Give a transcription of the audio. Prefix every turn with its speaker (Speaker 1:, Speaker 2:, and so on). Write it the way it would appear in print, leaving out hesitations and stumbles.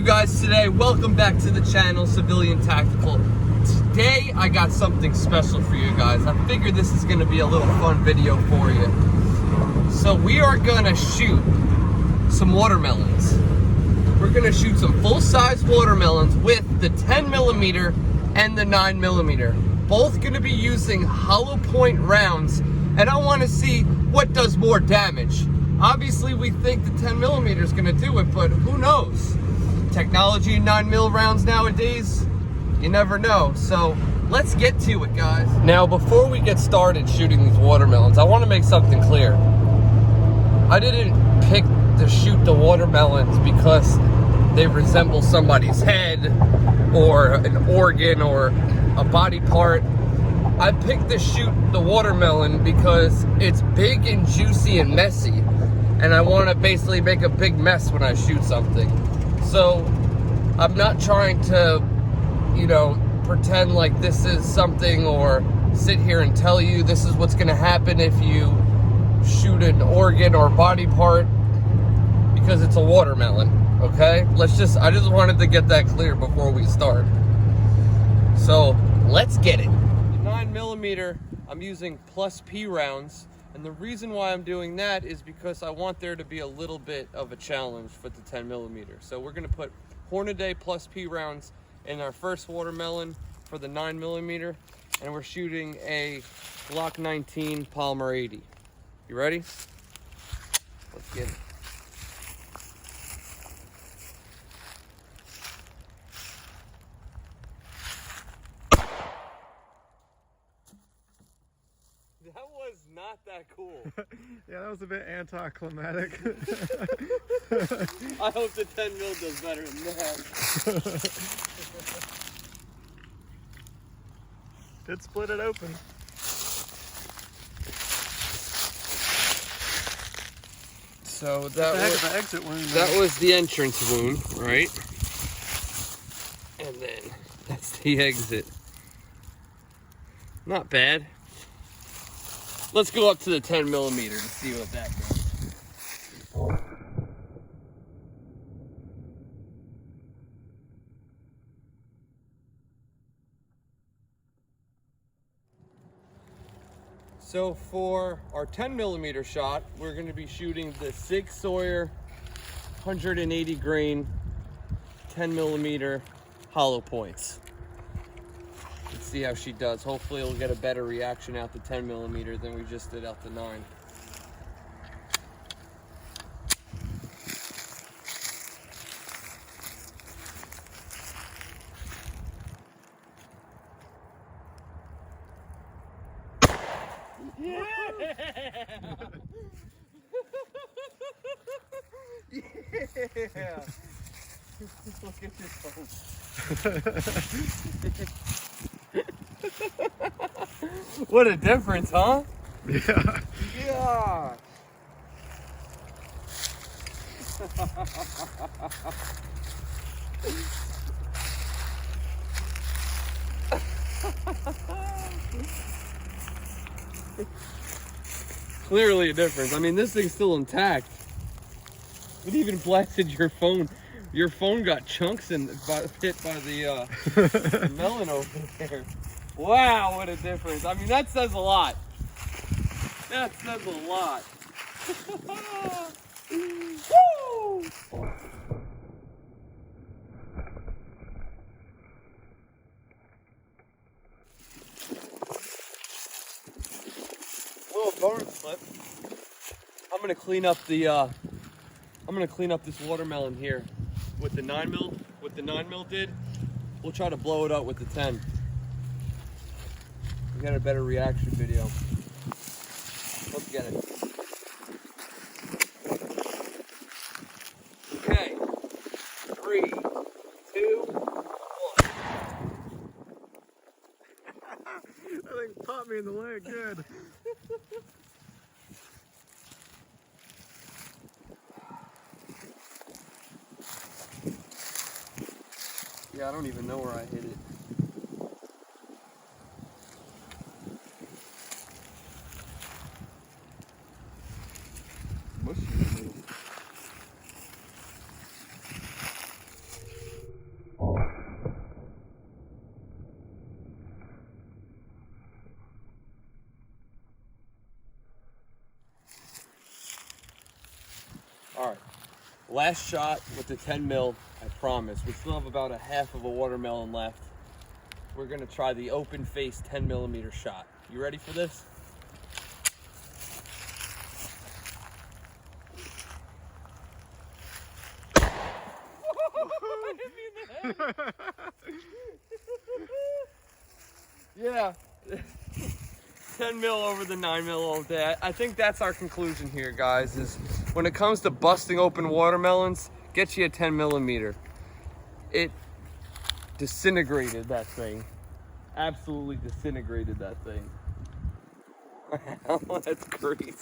Speaker 1: guys today? Welcome back to the channel, Civilian Tactical. Today I got something special for you guys. I figured this is going to be a little fun video for you. So we are going to shoot some watermelons. We're going to shoot some full-size watermelons with the 10mm and the 9mm. Both going to be using hollow point rounds, and I want to see what does more damage. Obviously, we think the 10mm is going to do it, but who knows? Technology in 9mm rounds nowadays, you never know. So let's get to it, guys. Now, before we get started shooting these watermelons, I want to make something clear. I didn't pick to shoot the watermelons because they resemble somebody's head or an organ or a body part. I picked to shoot the watermelon because it's big and juicy and messy, and I want to basically make a big mess when I shoot something. So I'm not trying to, pretend like this is something or sit here and tell you this is what's going to happen if you shoot an organ or body part, because it's a watermelon, okay? I just wanted to get that clear before we start. So let's get it. The 9mm, I'm using plus P rounds. And the reason why I'm doing that is because I want there to be a little bit of a challenge for the 10mm. So we're gonna put Hornady plus P rounds in our first watermelon for the 9mm, and we're shooting a Glock 19 Polymer 80. You ready? Let's get it. That was not that cool.
Speaker 2: Yeah, that was a bit anticlimactic.
Speaker 1: I hope the 10mm does better than that.
Speaker 2: Did split it open.
Speaker 1: So
Speaker 2: that
Speaker 1: was the entrance wound, right? And then that's the exit. Not bad. Let's go up to the 10mm to see what that does. So for our 10mm shot, we're going to be shooting the Sig Sauer 180 grain 10mm hollow points. Let's see how she does. Hopefully we'll get a better reaction out the 10mm than we just did out the 9. Yeah! Yeah! Look at this phone. What a difference, huh?
Speaker 2: Yeah.
Speaker 1: Yeah. Clearly a difference. I mean, this thing's still intact. It even blasted your phone. Your phone got chunks hit by the melon over there. Wow, what a difference. I mean, that says a lot. That says a lot. Woo! Little bonus clip. I'm gonna clean up this watermelon here with the 9mm. What the 9mm did, we'll try to blow it up with the 10. We got a better reaction video. Let's get it. Okay. 3, 2, 1.
Speaker 2: That thing popped me in the leg good.
Speaker 1: Yeah, I don't even know where I hit it. Last shot with the 10 mil, I promise. We still have about a half of a watermelon left. We're gonna try the open face 10 millimeter shot. You ready for this? Yeah. 10 mil over the 9 mil all day. I think that's our conclusion here, guys, is when it comes to busting open watermelons, get you a 10 millimeter. It disintegrated that thing. Absolutely disintegrated that thing. That's crazy.